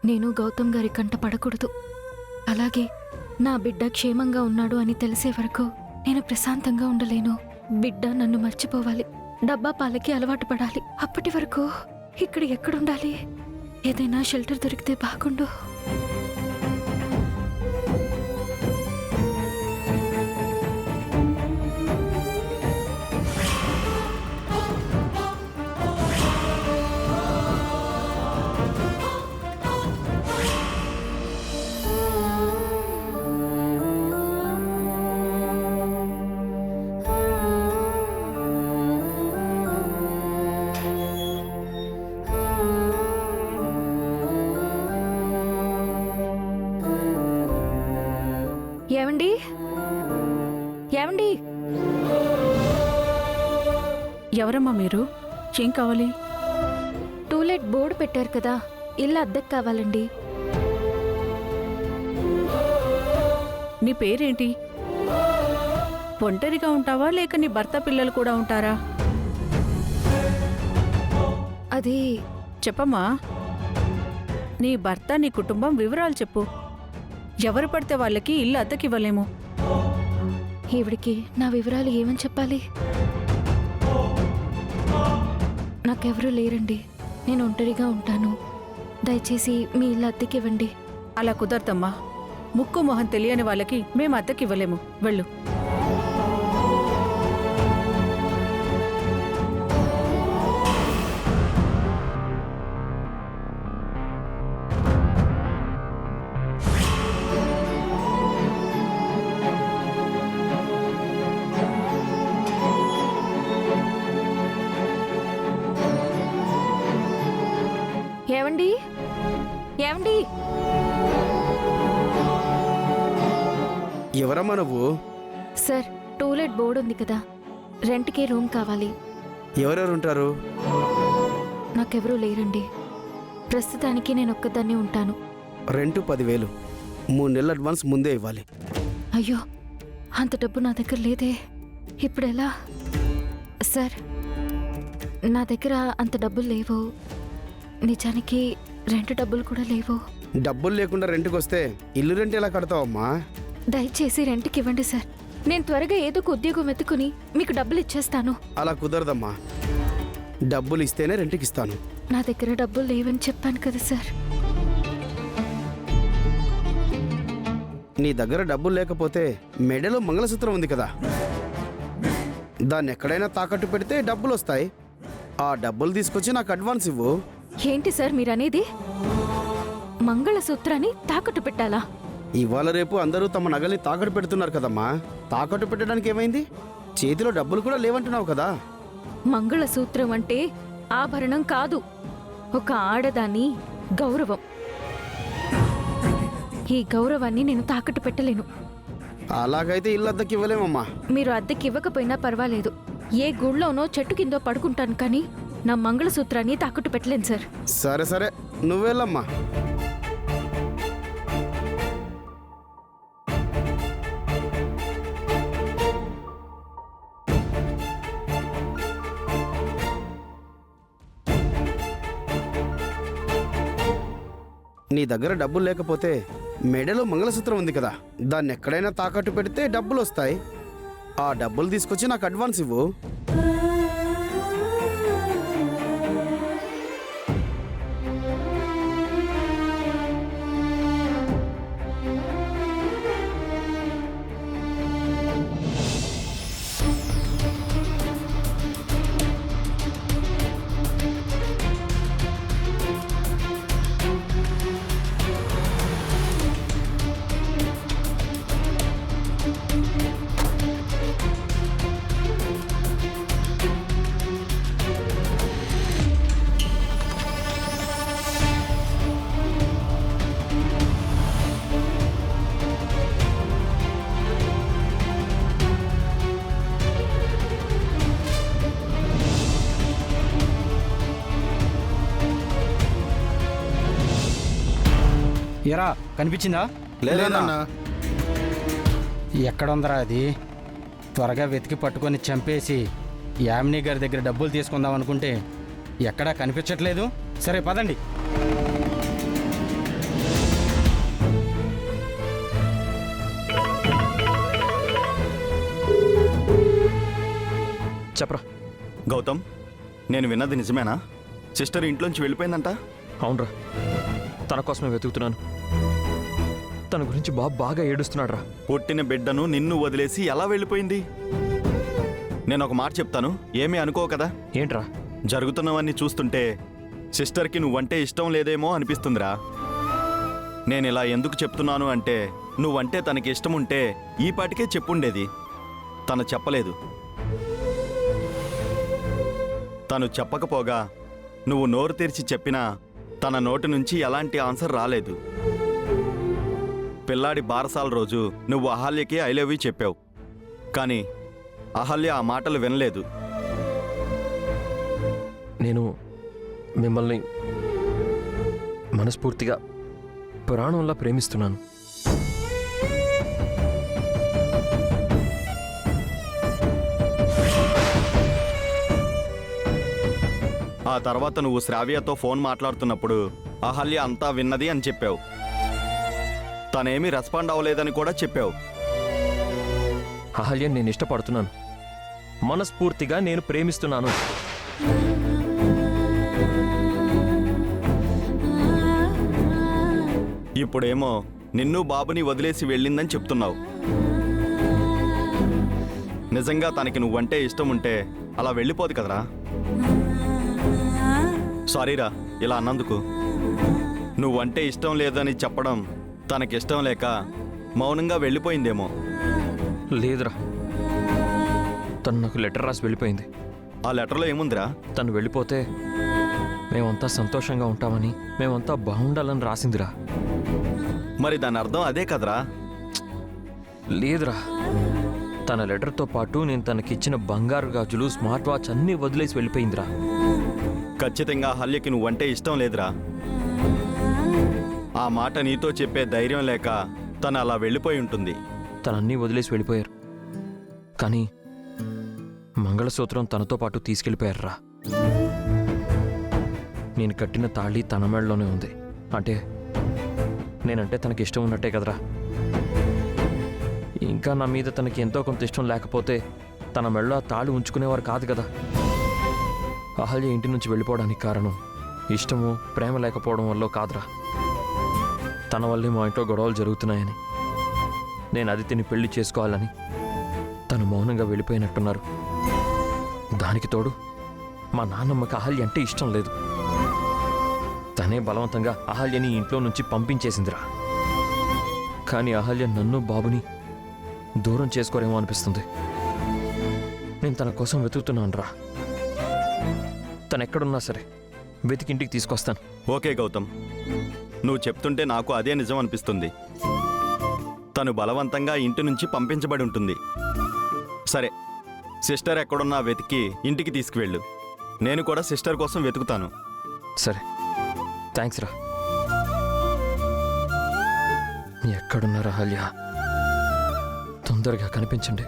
నేను గౌతమ్ గారి కంట పడకూడదు. అలాగే నా బిడ్డ క్షేమంగా ఉన్నాడు అని తెలిసే వరకు నేను ప్రశాంతంగా ఉండలేను. బిడ్డ నన్ను మర్చిపోవాలి, డబ్బా పాలకి అలవాటు పడాలి. అప్పటి వరకు ఇక్కడ ఎక్కడుండాలి? ఏదైనా షెల్టర్ దొరికితే బాగుండు. ఏమండి, ఏమండి? ఎవరమ్మా మీరు? ఏం కావాలి? టూలెట్ బోర్డు పెట్టారు కదా, ఇల్లు అద్దెకు కావాలండి. నీ పేరేంటి? ఒంటరిగా ఉంటావా లేక నీ భర్త పిల్లలు కూడా ఉంటారా? అది చెప్పమ్మా. నీ భర్త నీ కుటుంబం వివరాలు చెప్పు. ఎవరు పడితే వాళ్ళకి ఇల్లు అద్దెకివ్వలేము. ఈవిడికి నా వివరాలు ఏమని చెప్పాలి? నాకెవరూ లేరండి, నేను ఒంటరిగా ఉంటాను. దయచేసి మీ ఇల్లు అద్దెకివ్వండి. అలా కుదరదమ్మా. ముక్కు మొహం తెలియని వాళ్ళకి మేము అద్దెకివ్వలేము. వెళ్ళు. ఏమండి, ఏమండి? ఎవరమ్మా నువ్వు? సార్, టూలెట్ బోర్డు ఉంది కదా, రెంట్కి రూమ్ కావాలి. ఎవరెవరు ఉంటారు? నాకెవరూ లేరండి. ప్రస్తుతానికి నేను ఒక్కదాన్నే ఉంటాను. రెంటు 10,000. 3 నెలల అడ్వాన్స్ ముందే ఇవ్వాలి. అయ్యో, అంత డబ్బు నా దగ్గర లేదే. ఇప్పుడెలా? సార్, నా దగ్గర అంత డబ్బులు లేవు. నిజానికి రెంట్ డబ్బులు కూడా లేవు. డబ్బులు లేకుండా రెంట్కి వస్తే ఇల్లు రెంట్ ఎలా కడతావమ్మా? దయచేసి రెంట్కి ఇవ్వండి సార్. నేను త్వరగా ఏదో ఒక ఉద్యోగం వెతుకుని మీకు డబ్బులు ఇచ్చేస్తాను. అలా కుదరదమ్మా. డబ్బులు ఇస్తేనే రెంట్కి ఇస్తాను. నా దగ్గర డబ్బులు లేవని చెప్పాను కదా సార్. నీ దగ్గర డబ్బులు లేకపోతే మెడలో మంగళసూత్రం ఉంది కదా, దాన్ని ఎక్కడైనా తాకట్టు పెడితే డబ్బులు వస్తాయి. ఆ డబ్బులు తీసుకొచ్చి నాకు అడ్వాన్స్ ఇవ్వు. ఏంటి సార్ మీరనేది? మంగళసూత్రాన్ని తాకట్టు పెట్టాలా? ఇవాళ రేపు అందరూ తమ నగల్ని తాకట్టు పెడుతున్నారు కదమ్మా. తాకట్టు పెట్టడానికి ఏమైంది? చేతిలో డబ్బులు కూడా లేవంటున్నావు కదా. మంగళసూత్రం అంటే ఆభరణం కాదు, ఒక ఆడదాని గౌరవం. ఈ గౌరవాన్ని నేను తాకట్టు పెట్టలేను. అలాగైతే ఇల్లు అద్దెకి ఇవ్వలేమమ్మా. మీరు అద్దెకి ఇవ్వకపోయినా పర్వాలేదు. ఏ గుళ్ళోనో చెట్టు కిందో పడుకుంటాను, కానీ నా మంగళసూత్రాన్ని తాకట్టు పెట్టలేను సార్. సరే సరే, నువ్వెళ్ళమ్మా. నీ దగ్గర డబ్బులు లేకపోతే మెడలో మంగళసూత్రం ఉంది కదా, దాన్ని ఎక్కడైనా తాకట్టు పెడితే డబ్బులు వస్తాయి. ఆ డబ్బులు తీసుకొచ్చి నాకు అడ్వాన్స్ ఇవ్వు. ఎరా కనిపించిందా? లేదన్నా. ఎక్కడుందరా అది? త్వరగా వెతికి పట్టుకొని చంపేసి యామిని గారి దగ్గర డబ్బులు తీసుకుందాం అనుకుంటే ఎక్కడా కనిపించట్లేదు. సరే పదండి. చెప్పరా. గౌతమ్, నేను విన్నది నిజమేనా? సిస్టర్ ఇంట్లోంచి వెళ్ళిపోయిందంట? అవునరా, తన కోసమే వెతుకుతున్నాను. తన గురించి బాబు బాగా ఏడుస్తున్నాడు రా. పుట్టిన బిడ్డను నిన్ను వదిలేసి ఎలా వెళ్ళిపోయింది? నేను ఒక మాట చెప్తాను, ఏమీ అనుకో కదా. ఏంట్రా? జరుగుతున్నవన్నీ చూస్తుంటే సిస్టర్కి నువ్వంటే ఇష్టం లేదేమో అనిపిస్తుందిరా. నేను ఇలా ఎందుకు చెప్తున్నాను అంటే, నువ్వంటే తనకి ఇష్టం ఉంటే ఈ పాటికే చెప్పుండేది. తను చెప్పలేదు. తను చెప్పకపోగా నువ్వు నోరు తెరిచి చెప్పినా తన నోటి నుంచి ఎలాంటి ఆన్సర్ రాలేదు. పిల్లాడి బారసాల రోజు నువ్వు అహల్యకి ఐ లవ్ యూ చెప్పావు, కానీ అహల్య ఆ మాటలు వినలేదు. నేను మిమ్మల్ని మనస్ఫూర్తిగా ప్రాణంలా ప్రేమిస్తున్నాను. ఆ తర్వాత నువ్వు శ్రావ్యతో ఫోన్ మాట్లాడుతున్నప్పుడు అహల్య అంతా విన్నది అని చెప్పావు. తనేమీ రెస్పాండ్ అవ్వలేదని కూడా చెప్పావు. అహల్యని నేను ఇష్టపడుతున్నాను, మనస్ఫూర్తిగా నేను ప్రేమిస్తున్నాను. ఇప్పుడేమో నిన్ను బాబుని వదిలేసి వెళ్ళిందని చెప్తున్నావు. నిజంగా తనకి నువ్వంటే ఇష్టం ఉంటే అలా వెళ్ళిపోదు కదరా. సారీరా ఇలా అన్నందుకు. నువ్వంటే ఇష్టం లేదని చెప్పడం తనకిష్టం లేక మౌనంగా వెళ్ళిపోయిందేమో. లేదురా, తను నాకు లెటర్ రాసి వెళ్ళిపోయింది. ఆ లెటర్లో ఏముందిరా? తను వెళ్ళిపోతే మేమంతా సంతోషంగా ఉంటామని, మేమంతా బాగుండాలని రాసిందిరా. మరి దాని అర్థం అదే కదరా. లేదురా, తన లెటర్తో పాటు నేను తనకిచ్చిన బంగారు గాజులు, స్మార్ట్ వాచ్ అన్నీ వదిలేసి వెళ్ళిపోయిందిరా. ఖచ్చితంగా హల్యకి నువ్వంటే ఇష్టం లేదురా. ఆ మాట నీతో చెప్పే ధైర్యం లేక తను అలా వెళ్ళిపోయి ఉంటుంది. తనన్నీ వదిలేసి వెళ్ళిపోయారు, కానీ మంగళసూత్రం తనతో పాటు తీసుకెళ్ళిపోయారురా. నేను కట్టిన తాళి తన మెడలోనే ఉంది. అంటే నేనంటే తనకి ఇష్టం ఉన్నట్టే కదరా. ఇంకా నా మీద తనకి ఎంతో కొంత ఇష్టం లేకపోతే తన మెడలో ఆ తాళి ఉంచుకునేవారు కాదు కదా. అహల్య ఇంటి నుంచి వెళ్ళిపోవడానికి కారణం ఇష్టము, ప్రేమ లేకపోవడం వల్ల కాదురా. తన వల్లే మా ఇంట్లో గొడవలు జరుగుతున్నాయని, నేను అదితిని పెళ్లి చేసుకోవాలని తను మౌనంగా వెళ్ళిపోయినట్టున్నారు. దానికి తోడు మా నాన్నమ్మకి అహల్య అంటే ఇష్టం లేదు. తనే బలవంతంగా అహల్యని ఇంట్లో నుంచి పంపించేసిందిరా. కానీ అహల్య నన్ను, బాబుని దూరం చేసుకోరేమో అనిపిస్తుంది. నేను తన కోసం వెతుకుతున్నాను రా. తను ఎక్కడున్నా సరే వెతికి ఇంటికి తీసుకొస్తాను. ఓకే గౌతమ్, నువ్వు చెప్తుంటే నాకు అదే నిజం అనిపిస్తుంది. తను బలవంతంగా ఇంటి నుంచి పంపించబడి ఉంటుంది. సరే, సిస్టర్ ఎక్కడున్నా వెతికి ఇంటికి తీసుకువెళ్ళు. నేను కూడా సిస్టర్ కోసం వెతుకుతాను. సరే, థ్యాంక్స్ రా. ఎక్కడున్నారా అహల్య? తొందరగా కనిపించండి.